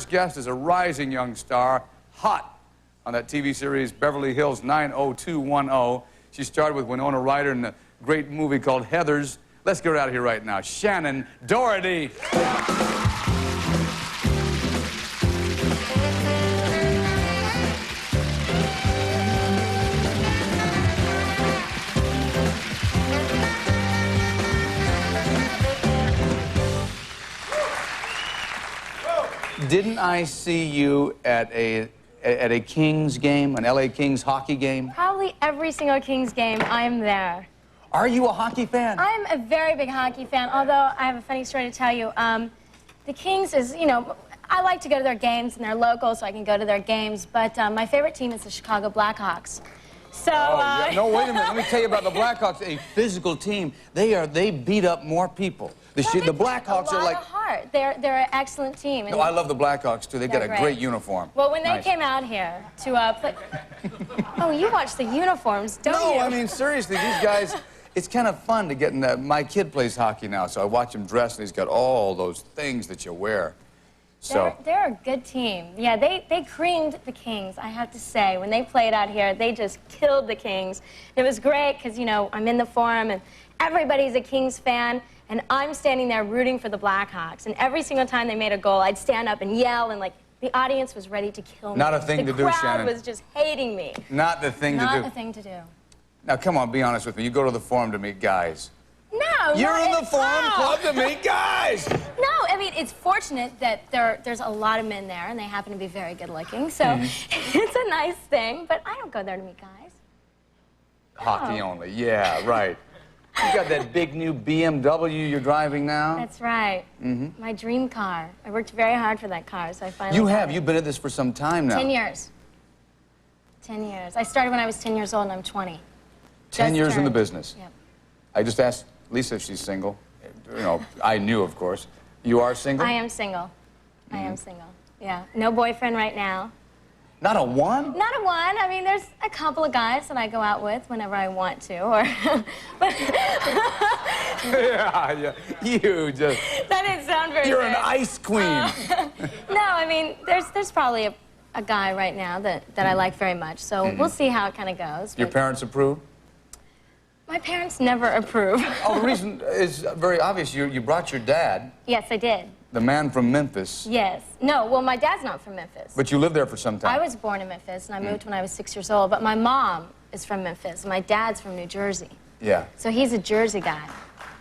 Guest is a rising young star, hot on that TV series Beverly Hills 90210. She starred with Winona Ryder in a great movie called Heathers. Let's get her out of here right now. Shannen Doherty. Didn't I see you at a Kings game, an LA Kings hockey game? Probably every single Kings game, I am there. Are you a hockey fan? I'm a very big hockey fan, although I have a funny story to tell you. The Kings is, you know, I like to go to their games, and they're local, so I can go to their games, but my favorite team is the Chicago Blackhawks. So, yeah. No, wait a minute. Let me tell you about the Blackhawks, a physical team. They beat up more people. The Blackhawks are like... Heart. They're an excellent team. No, I love the Blackhawks, too. They got a great uniform. Well, when they came out here to play... Oh, you watch the uniforms, don't you? No, I mean, seriously, these guys... It's kind of fun to get in that. My kid plays hockey now, so I watch him dress, and he's got all those things that you wear. So they're a good team. Yeah, they creamed the Kings, I have to say. When they played out here, they just killed the Kings. It was great because, you know, I'm in the Forum, and everybody's a Kings fan, and I'm standing there rooting for the Blackhawks. And every single time they made a goal, I'd stand up and yell, and, like, the audience was ready to kill me. Not a thing to do, Shannen. The crowd was just hating me. Not the thing to do. Not the thing to do. Now, come on, be honest with me. You go to the Forum to meet guys. No, You're in the Forum Club to meet guys. No, I mean, it's fortunate that there's a lot of men there, and they happen to be very good-looking, so it's a nice thing, but I don't go there to meet guys. Hockey only, yeah, right. You got that big new BMW you're driving now? That's right. My dream car. I worked very hard for that car, so I finally You have. You've been at this for some time now. 10 years. 10 years. I started when I was 10 years old, and I'm 20. 10 years in the business. Yep. I just asked Lisa if she's single. You know, I knew, of course. You are single? I am single. I am single. Yeah. No boyfriend right now. Not a one? Not a one. I mean, there's a couple of guys that I go out with whenever I want to, or... but yeah. You just... That didn't sound very You're good. an ice queen. No, I mean, there's probably a guy right now that I like very much, so we'll see how it kind of goes. Your parents approve? My parents never approve. Oh, the reason is very obvious. You brought your dad. Yes, I did. The man from Memphis. Yes. No, well, my dad's not from Memphis. But you lived there for some time. I was born in Memphis, and I moved when I was 6 years old, but my mom is from Memphis. My dad's from New Jersey. Yeah. So he's a Jersey guy.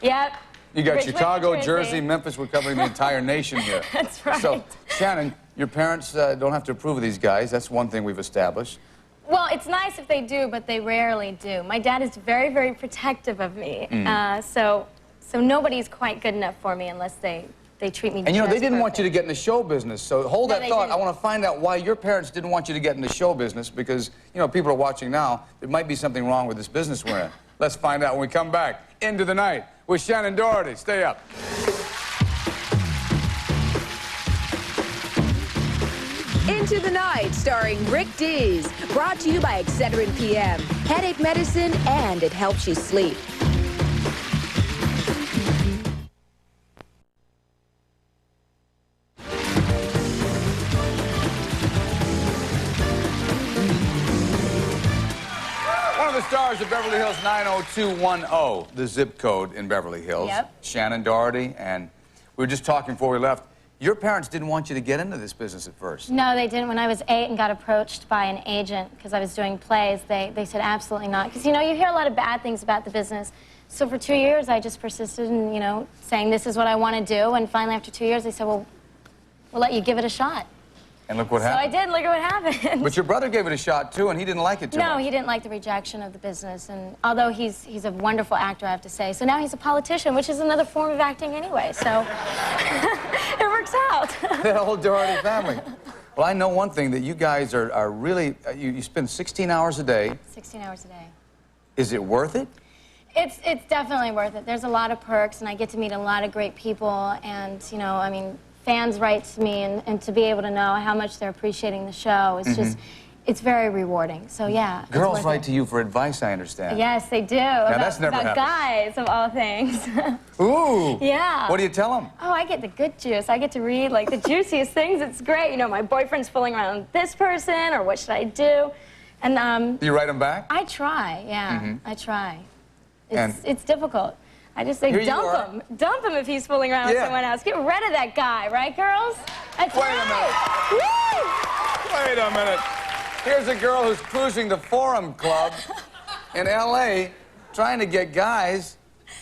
Yep. You got Chicago, Jersey, Memphis. We're covering the entire nation here. That's right. So, Shannen, your parents don't have to approve of these guys. That's one thing we've established. Well, it's nice if they do, but they rarely do. My dad is very, very protective of me. So nobody's quite good enough for me unless they treat me. And you know, they didn't want you to get in the show business. So hold that thought. Didn't. I want to find out why your parents didn't want you to get in the show business, because, you know, people are watching now. There might be something wrong with this business we're in. Let's find out when we come back. Into the Night with Shannen Doherty. Stay up. Into the Night, starring Rick Dees. Brought to you by Excedrin PM. Headache medicine, and it helps you sleep. One of the stars of Beverly Hills 90210, the zip code in Beverly Hills. Yep. Shannen Doherty, and we were just talking before we left. Your parents didn't want you to get into this business at first. No, they didn't. When I was 8 and got approached by an agent because I was doing plays, they said absolutely not. Because, you know, you hear a lot of bad things about the business. So for 2 years, I just persisted in, you know, saying this is what I want to do. And finally, after 2 years, they said, well, we'll let you give it a shot. And look what happened. So I did. Look at what happened. But your brother gave it a shot, too, and he didn't like it too much. No, he didn't like the rejection of the business. And although he's a wonderful actor, I have to say. So now he's a politician, which is another form of acting anyway. So it works out. That whole Doherty family. Well, I know one thing, that you guys are really, you spend 16 hours a day. 16 hours a day. Is it worth it? It's definitely worth it. There's a lot of perks, and I get to meet a lot of great people. And, you know, I mean, fans write to me, and to be able to know how much they're appreciating the show is just, it's very rewarding. So yeah. it's Girls worth write it. to you for advice, I understand. Yes, they do. that's never about happened. guys, of all things. Ooh. Yeah. What do you tell them? Oh, I get the good juice. I get to read like the juiciest things. It's great. You know, my boyfriend's fooling around with this person, or what should I do? And Do you write them back? I try. Yeah, I try. And- It's difficult. I just say Here you are. dump him. Dump him if he's fooling around with Yeah. someone else. Get rid of that guy, right, girls? That's Wait a right. Woo! Wait a minute. Here's a girl who's cruising the Forum Club in L.A. trying to get guys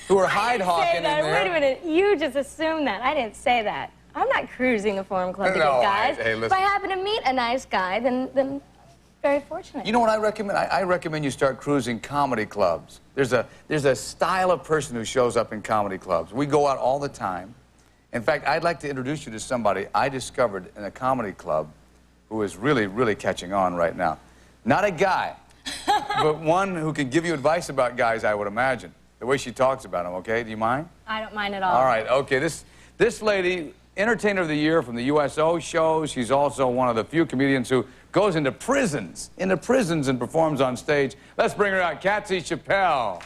who are hide-hawking in there. Wait a minute. You just assumed that. I didn't say that. I'm not cruising the Forum Club to No, get guys. hey, listen. If I happen to meet a nice guy, then very fortunate. You know what I recommend? I recommend you start cruising comedy clubs. There's a style of person who shows up in comedy clubs. We go out all the time. In fact, I'd like to introduce you to somebody I discovered in a comedy club who is really, really catching on right now. Not a guy, but one who can give you advice about guys, I would imagine. The way she talks about them, okay? Do you mind? I don't mind at all. All right, okay. This lady, Entertainer of the Year from the USO show. She's also one of the few comedians who goes into prisons and performs on stage. Let's bring her out, Katsy Chappell.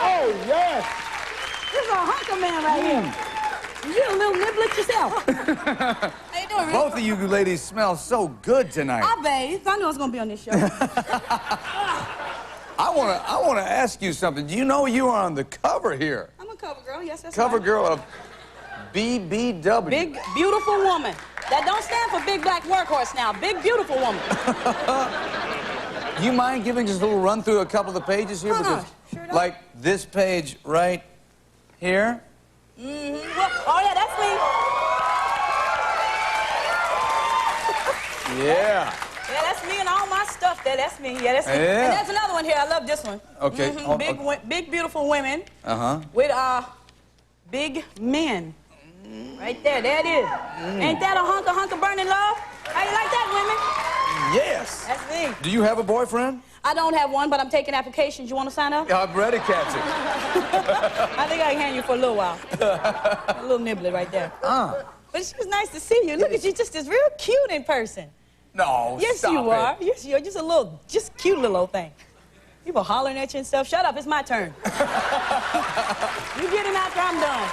Oh, yes. This is a hunk of man right here. You a little niblet yourself. How you doing, Rick? Both of you ladies smell so good tonight. I bathed. I knew I was going to be on this show. I want to ask you something. Do you know you are on the cover here? I'm a cover girl. Yes, that's Cover right. girl of BBW. Big, beautiful woman. That don't stand for big black workhorse now. Big, beautiful woman. Do you mind giving us a little run through a couple of the pages here? Why not? Because, Sure don't. like this page right here. Well, oh, yeah, that's me. Yeah. Yeah, that's me and all my stuff there. That's me. Yeah, that's me. Yeah. And there's another one here. I love this one. Okay. Oh, Big, okay. big, beautiful women Uh-huh. with big men. Right there. There it is. Ain't that a hunk of burning love? How you like that, women? Yes. That's me. Do you have a boyfriend? I don't have one, but I'm taking applications. You want to sign up? I'm ready, Katsy. I think I can hand you for a little while. A little nibbler right there. But she was nice to see you. Look at you, just as real cute in person. No, Yes, stop you it. are. Yes, you are. Just a little, just cute little old thing. People hollering at you and stuff. Shut up, it's my turn. You get him after I'm done.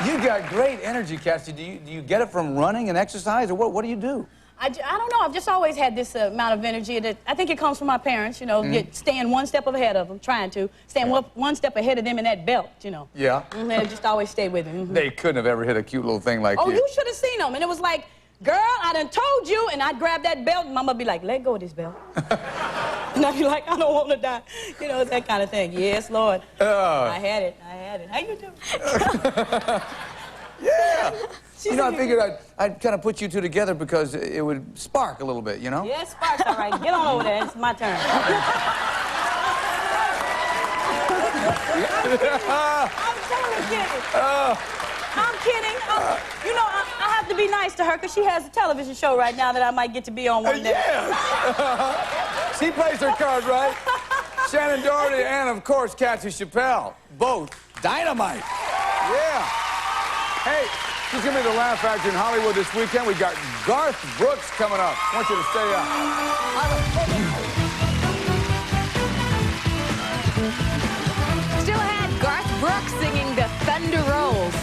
You got great energy, Katsy. Do you get it from running and exercise, or what do you do? I don't know. I've just always had this amount of energy. That I think it comes from my parents, you know, staying one step ahead of them, trying to. Staying one step ahead of them in that belt, you know. Yeah. And they just always stay with me. They couldn't have ever hit a cute little thing like Oh, you. you should have seen them. And it was like, girl, I done told you. And I'd grab that belt, and Mama would be like, let go of this belt. And I'd be like, I don't want to die. You know, it's that kind of thing. Yes, Lord. I had it. I had it. How you doing? Yeah. You know, I figured I'd kind of put you two together because it would spark a little bit, you know? Yeah, it sparks, all right. Get on over there. It's my turn. I'm totally kidding. I'm kidding. You know, I have to be nice to her because she has a television show right now that I might get to be on one day. Yes. She plays her cards right. Shannen Doherty and, of course, Katsy Chappell. Both dynamite. Yeah. Hey, she's going to be the Laugh Factory in Hollywood this weekend. We got Garth Brooks coming up. I want you to stay up. Still ahead, Garth Brooks singing The Thunder Rolls.